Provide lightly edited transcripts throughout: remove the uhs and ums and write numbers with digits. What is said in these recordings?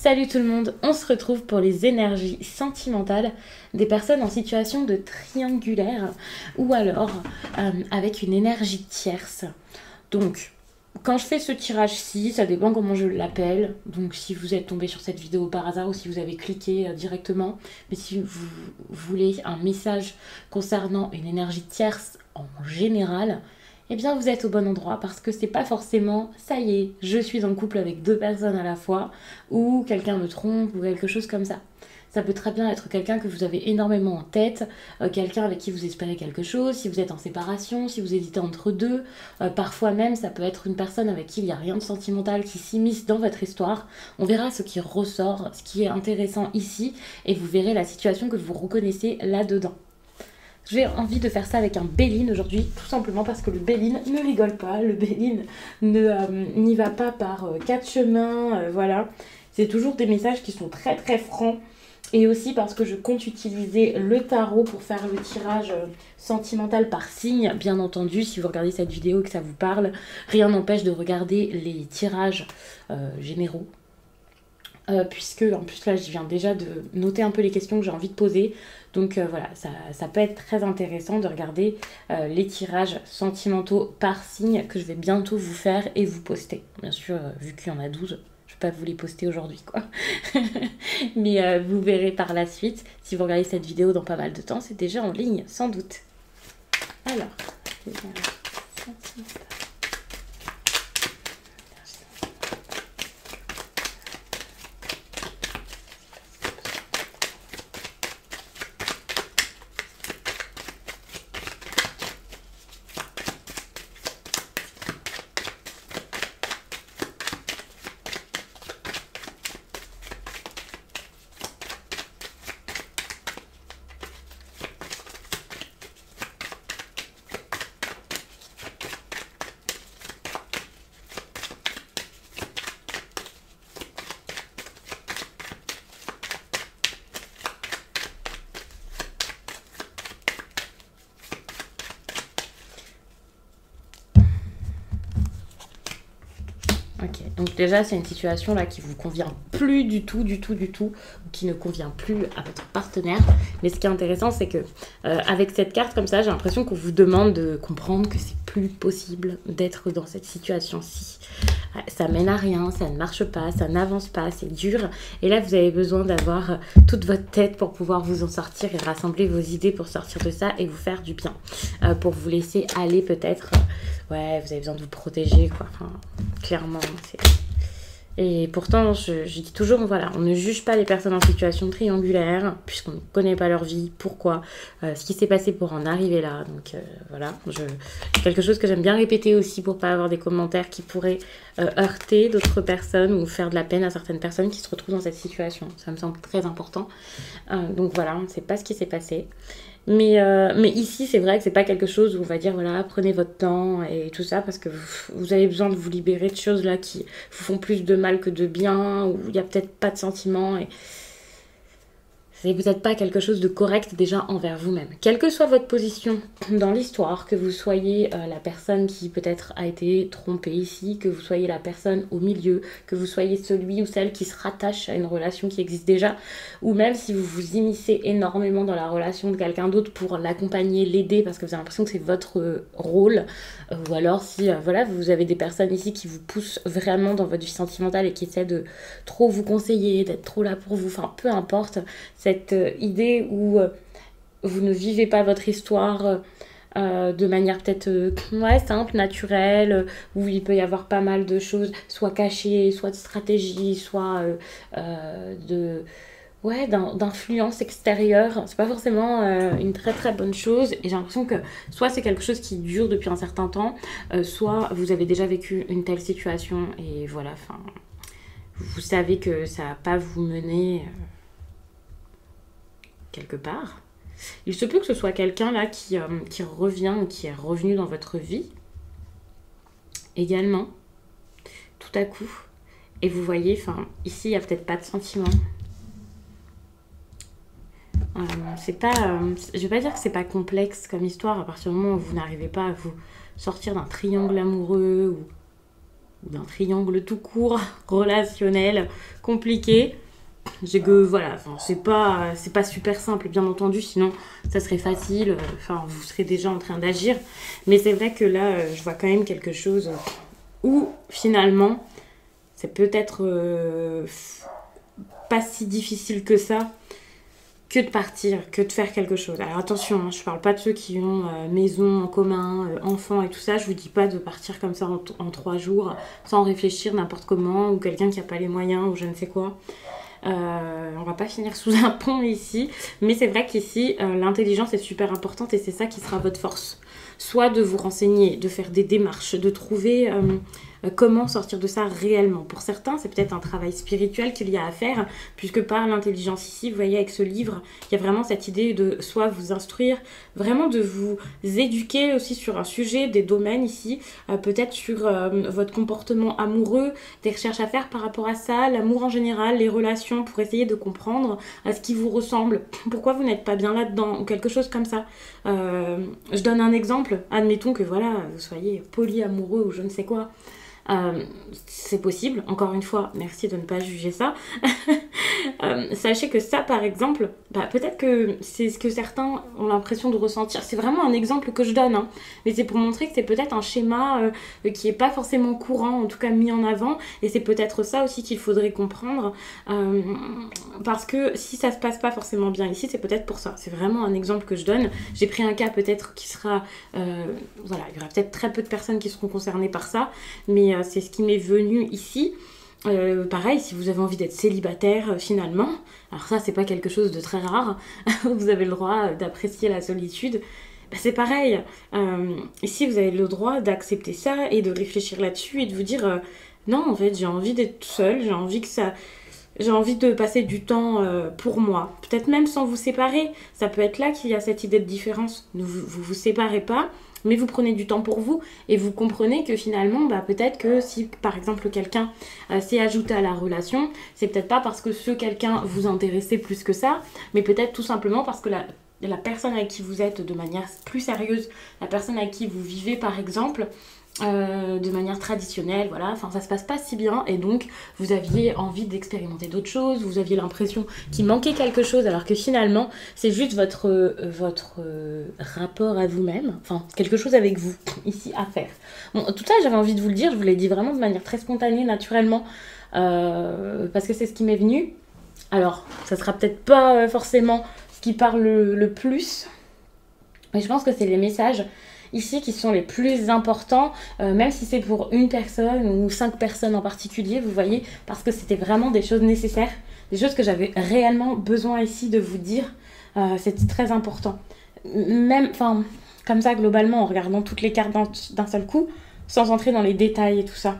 Salut tout le monde, on se retrouve pour les énergies sentimentales des personnes en situation de triangulaire ou alors avec une énergie tierce. Donc, quand je fais ce tirage-ci, ça dépend comment je l'appelle. Donc, si vous êtes tombé sur cette vidéo par hasard ou si vous avez cliqué directement, mais si vous voulez un message concernant une énergie tierce en général, eh bien vous êtes au bon endroit parce que c'est pas forcément ça y est, je suis en couple avec deux personnes à la fois ou quelqu'un me trompe ou quelque chose comme ça. Ça peut très bien être quelqu'un que vous avez énormément en tête, quelqu'un avec qui vous espérez quelque chose, si vous êtes en séparation, si vous hésitez entre deux. Parfois même, ça peut être une personne avec qui il n'y a rien de sentimental qui s'immisce dans votre histoire. On verra ce qui ressort, ce qui est intéressant ici, et vous verrez la situation que vous reconnaissez là-dedans. J'ai envie de faire ça avec un Béline aujourd'hui, tout simplement parce que le Béline ne rigole pas, le Béline n'y va pas par quatre chemins, voilà. C'est toujours des messages qui sont très très francs, et aussi parce que je compte utiliser le tarot pour faire le tirage sentimental par signe. Bien entendu, si vous regardez cette vidéo et que ça vous parle, rien n'empêche de regarder les tirages généraux. Puisque en plus là je viens déjà de noter un peu les questions que j'ai envie de poser, donc voilà, ça peut être très intéressant de regarder les tirages sentimentaux par signe que je vais bientôt vous faire et vous poster. Bien sûr, vu qu'il y en a 12, je vais pas vous les poster aujourd'hui quoi. Mais vous verrez par la suite, si vous regardez cette vidéo dans pas mal de temps, c'est déjà en ligne sans doute. Alors, sentimental. Ok, donc déjà c'est une situation là qui vous convient plus du tout, ou qui ne convient plus à votre partenaire. Mais ce qui est intéressant, c'est que avec cette carte comme ça, j'ai l'impression qu'on vous demande de comprendre que c'est plus possible d'être dans cette situation-ci. Ça mène à rien, ça ne marche pas, ça n'avance pas, c'est dur. Et là, vous avez besoin d'avoir toute votre tête pour pouvoir vous en sortir et rassembler vos idées pour sortir de ça et vous faire du bien. Pour vous laisser aller peut-être. Ouais, vous avez besoin de vous protéger, quoi. Enfin, clairement, c'est... Et pourtant, je dis toujours, voilà, on ne juge pas les personnes en situation triangulaire, puisqu'on ne connaît pas leur vie, pourquoi, ce qui s'est passé pour en arriver là. Donc voilà, c'est quelque chose que j'aime bien répéter aussi pour pas avoir des commentaires qui pourraient heurter d'autres personnes ou faire de la peine à certaines personnes qui se retrouvent dans cette situation. Ça me semble très important. Donc voilà, on ne sait pas ce qui s'est passé. Mais ici, c'est vrai que c'est pas quelque chose où on va dire, voilà, prenez votre temps et tout ça, parce que vous avez besoin de vous libérer de choses là qui vous font plus de mal que de bien, où il n'y a peut-être pas de sentiments et c'est peut-être pas quelque chose de correct déjà envers vous-même. Quelle que soit votre position dans l'histoire, que vous soyez la personne qui peut-être a été trompée ici, que vous soyez la personne au milieu, que vous soyez celui ou celle qui se rattache à une relation qui existe déjà, ou même si vous vous immiscez énormément dans la relation de quelqu'un d'autre pour l'accompagner, l'aider, parce que vous avez l'impression que c'est votre rôle, ou alors si voilà, vous avez des personnes ici qui vous poussent vraiment dans votre vie sentimentale et qui essaient de trop vous conseiller, d'être trop là pour vous, enfin peu importe, cette idée où vous ne vivez pas votre histoire de manière peut-être simple, naturelle, où il peut y avoir pas mal de choses, soit cachées, soit de stratégie, soit d'influence extérieure. C'est pas forcément une très très bonne chose, et j'ai l'impression que soit c'est quelque chose qui dure depuis un certain temps, soit vous avez déjà vécu une telle situation et voilà, enfin vous savez que ça va pas vous mener quelque part. Il se peut que ce soit quelqu'un là qui revient ou qui est revenu dans votre vie également, tout à coup. Et vous voyez, enfin, ici, il n'y a peut-être pas de sentiment. C'est pas... je vais pas dire que c'est pas complexe comme histoire, à partir du moment où vous n'arrivez pas à vous sortir d'un triangle amoureux ou ou d'un triangle tout court, relationnel, compliqué. J'ai que voilà, enfin, c'est pas super simple, bien entendu, sinon ça serait facile, enfin vous serez déjà en train d'agir. Mais c'est vrai que là, je vois quand même quelque chose où finalement, c'est peut-être pas si difficile que ça, que de partir, que de faire quelque chose. Alors attention, hein, je parle pas de ceux qui ont maison en commun, enfants et tout ça, je vous dis pas de partir comme ça en 3 jours, sans réfléchir n'importe comment, ou quelqu'un qui a pas les moyens, ou je ne sais quoi. On va pas finir sous un pont ici, mais c'est vrai qu'ici, l'intelligence est super importante et c'est ça qui sera votre force. Soit de vous renseigner, de faire des démarches, de trouver comment sortir de ça réellement. Pour certains, c'est peut-être un travail spirituel qu'il y a à faire, puisque par l'intelligence ici, vous voyez avec ce livre, il y a vraiment cette idée de soit vous instruire, vraiment de vous éduquer aussi sur un sujet, des domaines ici, peut-être sur votre comportement amoureux, des recherches à faire par rapport à ça, l'amour en général, les relations, pour essayer de comprendre à ce qui vous ressemble, pourquoi vous n'êtes pas bien là-dedans, ou quelque chose comme ça. Je donne un exemple, admettons que voilà, vous soyez polyamoureux ou je ne sais quoi. C'est possible, encore une fois, merci de ne pas juger ça. Sachez que ça, par exemple, peut-être que c'est ce que certains ont l'impression de ressentir. C'est vraiment un exemple que je donne, hein. Mais c'est pour montrer que c'est peut-être un schéma qui n'est pas forcément courant, en tout cas mis en avant. Et c'est peut-être ça aussi qu'il faudrait comprendre. Parce que si ça se passe pas forcément bien ici, c'est peut-être pour ça. C'est vraiment un exemple que je donne. J'ai pris un cas peut-être qui sera... voilà, il y aura peut-être très peu de personnes qui seront concernées par ça. Mais c'est ce qui m'est venu ici. Pareil, si vous avez envie d'être célibataire finalement, alors ça c'est pas quelque chose de très rare, vous avez le droit d'apprécier la solitude, c'est pareil, ici vous avez le droit d'accepter ça et de réfléchir là-dessus et de vous dire non en fait j'ai envie d'être seule, j'ai envie de passer du temps pour moi, peut-être même sans vous séparer, ça peut être là qu'il y a cette idée de différence, vous séparez pas, mais vous prenez du temps pour vous et vous comprenez que finalement, peut-être que si par exemple quelqu'un s'est ajouté à la relation, c'est peut-être pas parce que ce quelqu'un vous intéressait plus que ça, mais peut-être tout simplement parce que la personne avec qui vous êtes de manière plus sérieuse, la personne avec qui vous vivez par exemple, de manière traditionnelle, voilà, enfin ça se passe pas si bien et donc vous aviez envie d'expérimenter d'autres choses, vous aviez l'impression qu'il manquait quelque chose alors que finalement c'est juste votre rapport à vous-même, enfin quelque chose avec vous ici à faire. Bon, tout ça j'avais envie de vous le dire, je vous l'ai dit vraiment de manière très spontanée, naturellement, parce que c'est ce qui m'est venu. Alors ça sera peut-être pas forcément ce qui parle le plus, mais je pense que c'est les messages ici qui sont les plus importants, même si c'est pour une personne ou 5 personnes en particulier, vous voyez, parce que c'était vraiment des choses nécessaires, des choses que j'avais réellement besoin ici de vous dire, c'était très important. Même, enfin, comme ça globalement, en regardant toutes les cartes d'un seul coup, sans entrer dans les détails et tout ça.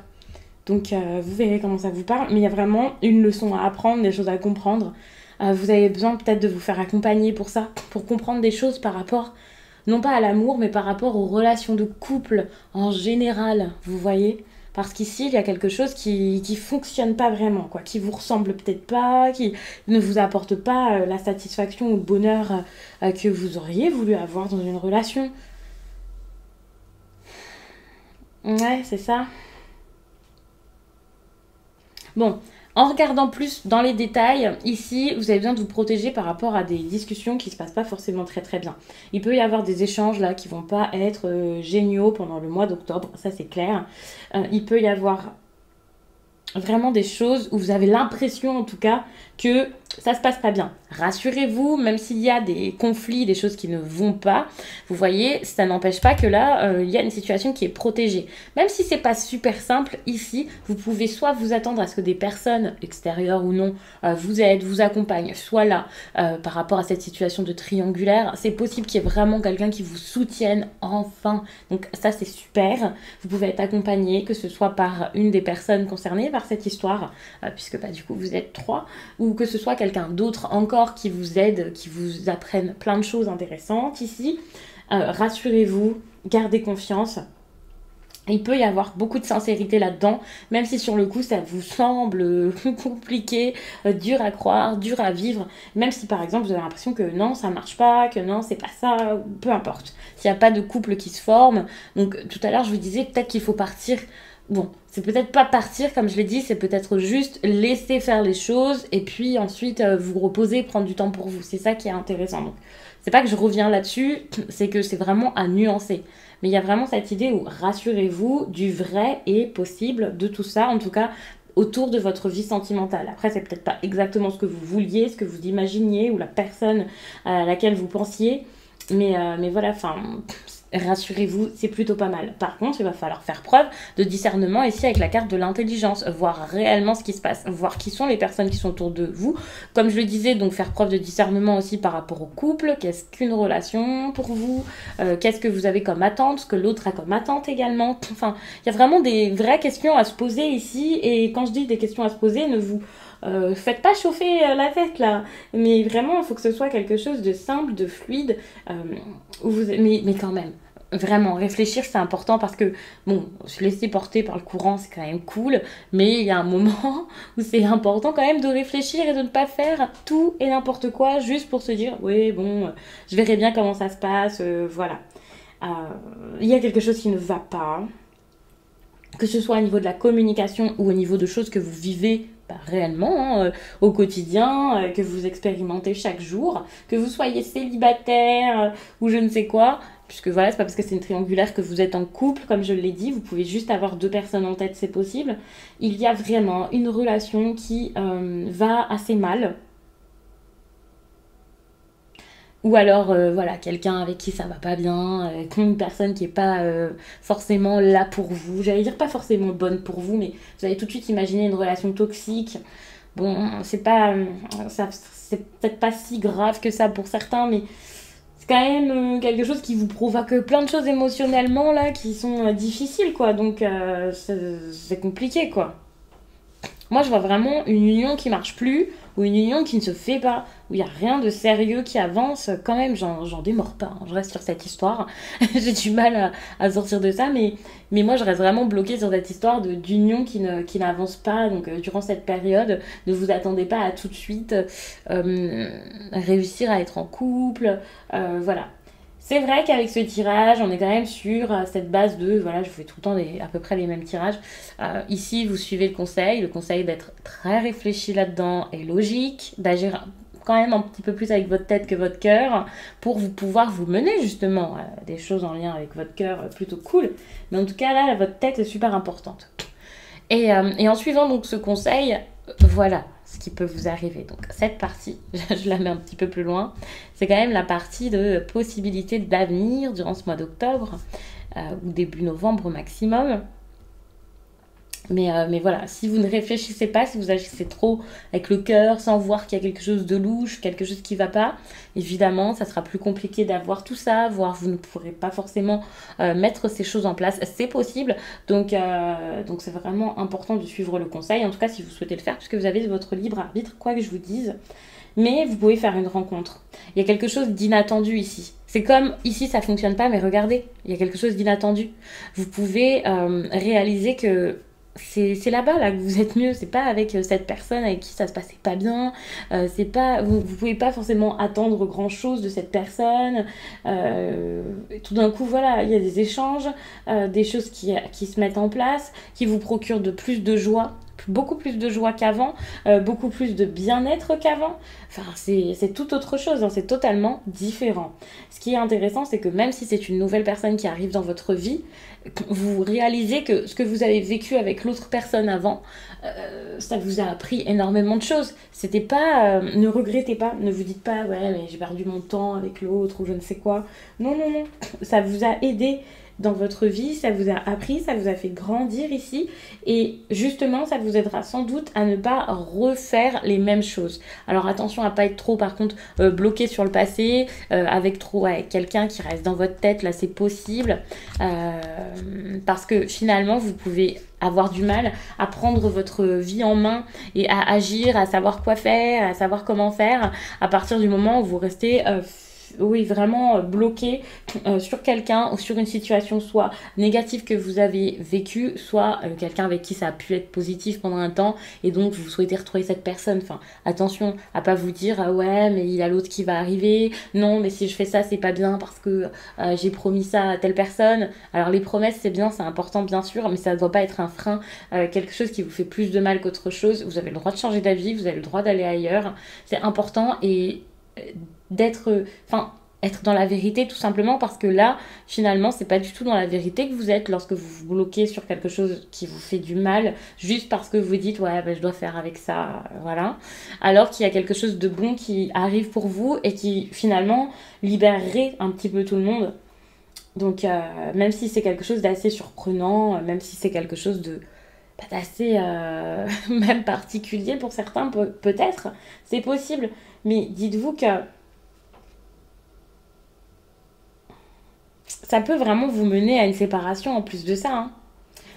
Donc vous verrez comment ça vous parle, mais il y a vraiment une leçon à apprendre, des choses à comprendre. Vous avez besoin peut-être de vous faire accompagner pour ça, pour comprendre des choses par rapport non pas à l'amour, mais par rapport aux relations de couple en général, vous voyez. Parce qu'ici, il y a quelque chose qui fonctionne pas vraiment, quoi, qui vous ressemble peut-être pas, qui ne vous apporte pas la satisfaction ou le bonheur que vous auriez voulu avoir dans une relation. Ouais, c'est ça. Bon, en regardant plus dans les détails, ici, vous avez besoin de vous protéger par rapport à des discussions qui ne se passent pas forcément très très bien. Il peut y avoir des échanges là qui vont pas être géniaux pendant le mois d'octobre, ça c'est clair. Il peut y avoir vraiment des choses où vous avez l'impression en tout cas que ça se passe pas bien. Rassurez-vous, même s'il y a des conflits, des choses qui ne vont pas, vous voyez, ça n'empêche pas que là, il y a une situation qui est protégée. Même si c'est pas super simple, ici, vous pouvez soit vous attendre à ce que des personnes, extérieures ou non, vous aident, vous accompagnent, soit là, par rapport à cette situation de triangulaire, c'est possible qu'il y ait vraiment quelqu'un qui vous soutienne enfin. Donc ça, c'est super. Vous pouvez être accompagné, que ce soit par une des personnes concernées par cette histoire, puisque du coup, vous êtes 3, ou que ce soit quelqu'un d'autre encore qui vous aide, qui vous apprenne plein de choses intéressantes ici. Rassurez-vous, gardez confiance. Il peut y avoir beaucoup de sincérité là-dedans, même si sur le coup ça vous semble compliqué, dur à croire, dur à vivre, même si par exemple vous avez l'impression que non ça marche pas, que non c'est pas ça, peu importe. S'il n'y a pas de couple qui se forme, donc tout à l'heure je vous disais peut-être qu'il faut partir Bon, c'est peut-être pas partir, comme je l'ai dit, c'est peut-être juste laisser faire les choses et puis ensuite vous reposer, prendre du temps pour vous. C'est ça qui est intéressant. Donc, c'est pas que je reviens là-dessus, c'est que c'est vraiment à nuancer. Mais il y a vraiment cette idée où rassurez-vous du vrai et possible de tout ça, en tout cas autour de votre vie sentimentale. Après, c'est peut-être pas exactement ce que vous vouliez, ce que vous imaginiez ou la personne à laquelle vous pensiez. Mais voilà, enfin, rassurez-vous, c'est plutôt pas mal. Par contre, il va falloir faire preuve de discernement ici avec la carte de l'intelligence, voir réellement ce qui se passe, voir qui sont les personnes qui sont autour de vous. Comme je le disais, donc faire preuve de discernement aussi par rapport au couple, qu'est-ce qu'une relation pour vous, qu'est-ce que vous avez comme attente, ce que l'autre a comme attente également. Enfin, il y a vraiment des vraies questions à se poser ici, et quand je dis des questions à se poser, ne vous faites pas chauffer la tête là, mais vraiment il faut que ce soit quelque chose de simple, de fluide, mais quand même, vraiment réfléchir c'est important parce que bon, se laisser porter par le courant c'est quand même cool, mais il y a un moment où c'est important quand même de réfléchir et de ne pas faire tout et n'importe quoi juste pour se dire oui bon, je verrai bien comment ça se passe, voilà. Il y a quelque chose qui ne va pas, que ce soit au niveau de la communication ou au niveau de choses que vous vivez réellement au quotidien, que vous expérimentez chaque jour, que vous soyez célibataire ou je ne sais quoi, puisque voilà, c'est pas parce que c'est une triangulaire que vous êtes en couple, comme je l'ai dit, vous pouvez juste avoir 2 personnes en tête, c'est possible. Il y a vraiment une relation qui va assez mal. Ou alors, voilà, quelqu'un avec qui ça va pas bien, une personne qui est pas forcément là pour vous. J'allais dire pas forcément bonne pour vous, mais vous allez tout de suite imaginer une relation toxique. Bon, c'est pas, c'est peut-être pas si grave que ça pour certains, mais c'est quand même quelque chose qui vous provoque plein de choses émotionnellement là, qui sont difficiles, quoi. Donc, c'est compliqué, quoi. Moi, je vois vraiment une union qui marche plus, ou une union qui ne se fait pas, où il n'y a rien de sérieux qui avance. Quand même, j'en démords pas, hein. Je reste sur cette histoire. J'ai du mal à sortir de ça, mais moi, je reste vraiment bloquée sur cette histoire d'union qui n'avance pas. Donc, durant cette période, ne vous attendez pas à tout de suite réussir à être en couple. Voilà. C'est vrai qu'avec ce tirage, on est quand même sur cette base de, voilà, je fais tout le temps à peu près les mêmes tirages. Ici, vous suivez le conseil d'être très réfléchi là-dedans et logique, d'agir quand même un petit peu plus avec votre tête que votre cœur pour pouvoir vous mener justement à des choses en lien avec votre cœur plutôt cool. Mais en tout cas, là, votre tête est super importante. Et en suivant donc ce conseil, voilà ce qui peut vous arriver. Donc cette partie, je la mets un petit peu plus loin, c'est quand même la partie de possibilités d'avenir durant ce mois d'octobre ou début novembre au maximum. Mais voilà, si vous ne réfléchissez pas, si vous agissez trop avec le cœur, sans voir qu'il y a quelque chose de louche, quelque chose qui ne va pas, évidemment, ça sera plus compliqué d'avoir tout ça, voire vous ne pourrez pas forcément mettre ces choses en place. C'est possible, donc c'est vraiment important de suivre le conseil, en tout cas si vous souhaitez le faire, puisque vous avez votre libre arbitre, quoi que je vous dise. Mais vous pouvez faire une rencontre. Il y a quelque chose d'inattendu ici. C'est comme ici ça fonctionne pas, mais regardez, il y a quelque chose d'inattendu. Vous pouvez réaliser que c'est là-bas là que vous êtes mieux, c'est pas avec cette personne avec qui ça se passait pas bien, c'est pas vous pouvez pas forcément attendre grand chose de cette personne, tout d'un coup voilà il y a des échanges, des choses qui se mettent en place, qui vous procurent plus de joie, beaucoup plus de joie qu'avant, beaucoup plus de bien-être qu'avant. Enfin, c'est tout autre chose, hein, c'est totalement différent. Ce qui est intéressant, c'est que même si c'est une nouvelle personne qui arrive dans votre vie, vous réalisez que ce que vous avez vécu avec l'autre personne avant, ça vous a appris énormément de choses. C'était pas, ne regrettez pas, ne vous dites pas, ouais, mais j'ai perdu mon temps avec l'autre ou je ne sais quoi. Non, non, non, ça vous a aidé dans votre vie, ça vous a appris, ça vous a fait grandir ici et justement ça vous aidera sans doute à ne pas refaire les mêmes choses. Alors attention à pas être trop par contre bloqué sur le passé, avec quelqu'un qui reste dans votre tête, là c'est possible, parce que finalement vous pouvez avoir du mal à prendre votre vie en main et à agir, à savoir quoi faire, à savoir comment faire à partir du moment où vous restez oui, vraiment bloqué sur quelqu'un ou sur une situation soit négative que vous avez vécue, soit quelqu'un avec qui ça a pu être positif pendant un temps et donc vous souhaitez retrouver cette personne. Enfin, attention à pas vous dire ah ouais mais il y a l'autre qui va arriver, non mais si je fais ça c'est pas bien parce que j'ai promis ça à telle personne. Alors les promesses c'est bien, c'est important bien sûr, mais ça ne doit pas être un frein, quelque chose qui vous fait plus de mal qu'autre chose. Vous avez le droit de changer d'avis, vous avez le droit d'aller ailleurs, c'est important et d'être, enfin, être dans la vérité tout simplement parce que là, finalement, c'est pas du tout dans la vérité que vous êtes lorsque vous vous bloquez sur quelque chose qui vous fait du mal, juste parce que vous dites ouais, ben, je dois faire avec ça, voilà. Alors qu'il y a quelque chose de bon qui arrive pour vous et qui finalement libérerait un petit peu tout le monde. Donc, même si c'est quelque chose d'assez surprenant, même si c'est quelque chose de d'assez même particulier pour certains, peut-être, c'est possible. Mais dites-vous que ça peut vraiment vous mener à une séparation en plus de ça, hein.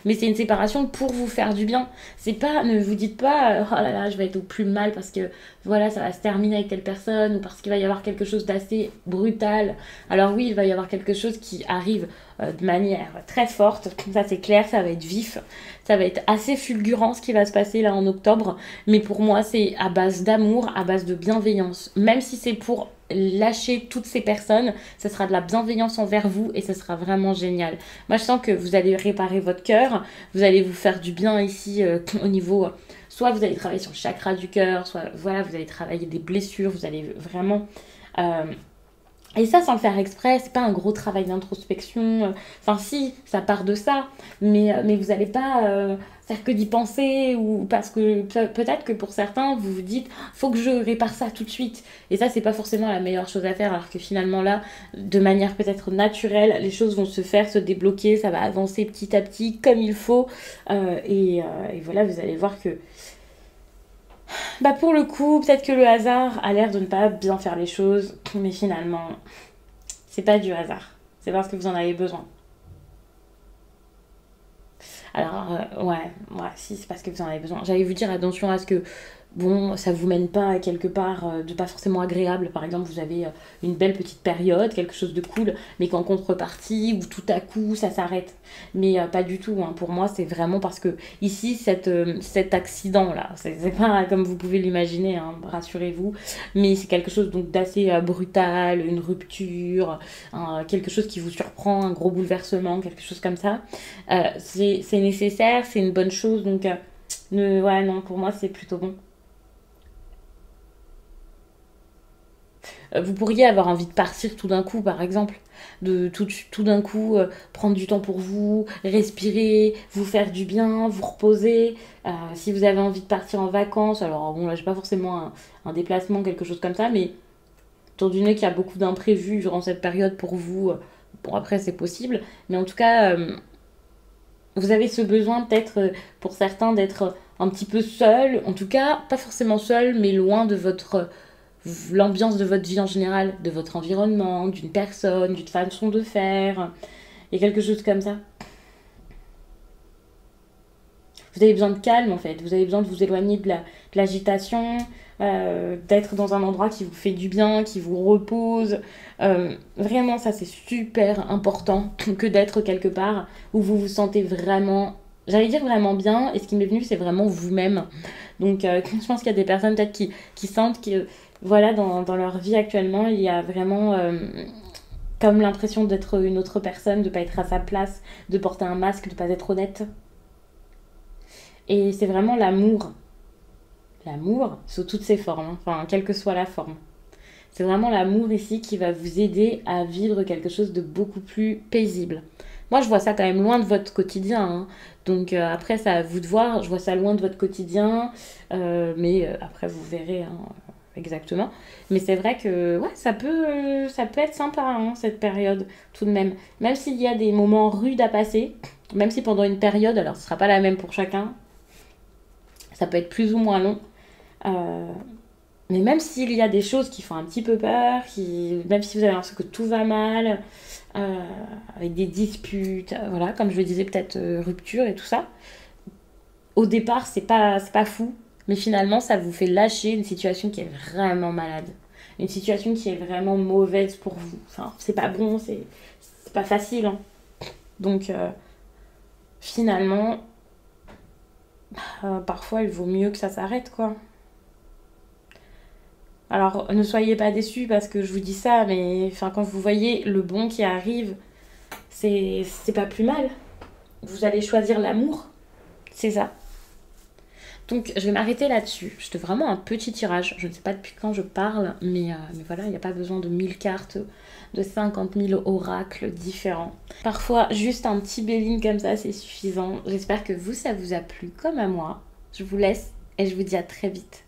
Mais c'est une séparation pour vous faire du bien. C'est pas, ne vous dites pas, oh là là, je vais être au plus mal parce que voilà, ça va se terminer avec telle personne ou parce qu'il va y avoir quelque chose d'assez brutal. Alors oui, il va y avoir quelque chose qui arrive de manière très forte. Ça c'est clair, ça va être vif, ça va être assez fulgurant ce qui va se passer là en octobre. Mais pour moi, c'est à base d'amour, à base de bienveillance. Même si c'est pour lâcher toutes ces personnes, ça sera de la bienveillance envers vous et ça sera vraiment génial. Moi je sens que vous allez réparer votre cœur, vous allez vous faire du bien ici au niveau, soit vous allez travailler sur le chakra du cœur, soit voilà, vous allez travailler des blessures, vous allez vraiment et ça, sans le faire exprès, c'est pas un gros travail d'introspection. Enfin, si, ça part de ça, mais vous n'allez pas faire que d'y penser, ou parce que peut-être que pour certains, vous vous dites, faut que je répare ça tout de suite. Et ça, c'est pas forcément la meilleure chose à faire, alors que finalement, là, de manière peut-être naturelle, les choses vont se faire, se débloquer, ça va avancer petit à petit, comme il faut. Et voilà, vous allez voir que bah pour le coup, peut-être que le hasard a l'air de ne pas bien faire les choses, mais finalement, c'est pas du hasard. C'est parce que vous en avez besoin. Alors, ouais, si, c'est parce que vous en avez besoin. J'allais vous dire attention à ce que, bon, ça vous mène pas à quelque part de pas forcément agréable. Par exemple, vous avez une belle petite période, quelque chose de cool, mais qu'en contrepartie, ou tout à coup, ça s'arrête. Mais pas du tout, hein. Pour moi, c'est vraiment parce que ici, cet accident-là, c'est pas comme vous pouvez l'imaginer, hein, rassurez-vous, mais c'est quelque chose donc d'assez brutal, une rupture, quelque chose qui vous surprend, un gros bouleversement, quelque chose comme ça. C'est nécessaire, c'est une bonne chose, donc ouais, non, pour moi, c'est plutôt bon. Vous pourriez avoir envie de partir tout d'un coup, par exemple, de tout d'un coup prendre du temps pour vous, respirer, vous faire du bien, vous reposer. Si vous avez envie de partir en vacances, alors bon, là, j'ai pas forcément un déplacement, quelque chose comme ça, mais étant donné qu'il y a beaucoup d'imprévus durant cette période pour vous, bon, après, c'est possible, mais en tout cas, vous avez ce besoin peut-être pour certains d'être un petit peu seul, en tout cas pas forcément seul, mais loin de votre l'ambiance de votre vie en général, de votre environnement, d'une personne, d'une façon de faire, et quelque chose comme ça. Vous avez besoin de calme en fait, vous avez besoin de vous éloigner de l'agitation, d'être dans un endroit qui vous fait du bien, qui vous repose. Vraiment, ça c'est super important que d'être quelque part où vous vous sentez vraiment, j'allais dire vraiment bien, et ce qui m'est venu c'est vraiment vous-même. Donc je pense qu'il y a des personnes peut-être qui sentent que voilà, dans leur vie actuellement, il y a vraiment comme l'impression d'être une autre personne, de ne pas être à sa place, de porter un masque, de ne pas être honnête. Et c'est vraiment l'amour. L'amour sous toutes ses formes, hein. Enfin, quelle que soit la forme. C'est vraiment l'amour ici qui va vous aider à vivre quelque chose de beaucoup plus paisible. Moi, je vois ça quand même loin de votre quotidien, hein. Donc après, c'est à vous de voir. Je vois ça loin de votre quotidien. Mais après, vous verrez, hein, exactement. Mais c'est vrai que ouais, ça peut être sympa, hein, cette période, tout de même. Même s'il y a des moments rudes à passer, même si pendant une période, alors ce ne sera pas la même pour chacun, ça peut être plus ou moins long. Euh, mais même s'il y a des choses qui font un petit peu peur, même si vous avez l'impression que tout va mal, euh, avec des disputes, voilà, comme je le disais, peut-être rupture et tout ça, au départ, c'est pas fou, mais finalement, ça vous fait lâcher une situation qui est vraiment malade. une situation qui est vraiment mauvaise pour vous. Enfin, c'est pas bon, c'est pas facile. Hein. Donc, finalement, parfois il vaut mieux que ça s'arrête, quoi. Alors, ne soyez pas déçus parce que je vous dis ça, mais enfin, quand vous voyez le bon qui arrive, c'est pas plus mal. Vous allez choisir l'amour, c'est ça. Donc, je vais m'arrêter là-dessus. C'était vraiment un petit tirage. Je ne sais pas depuis quand je parle, mais voilà, il n'y a pas besoin de 1000 cartes, de 50 000 oracles différents. Parfois, juste un petit béline comme ça, c'est suffisant. J'espère que vous, ça vous a plu comme à moi. Je vous laisse et je vous dis à très vite.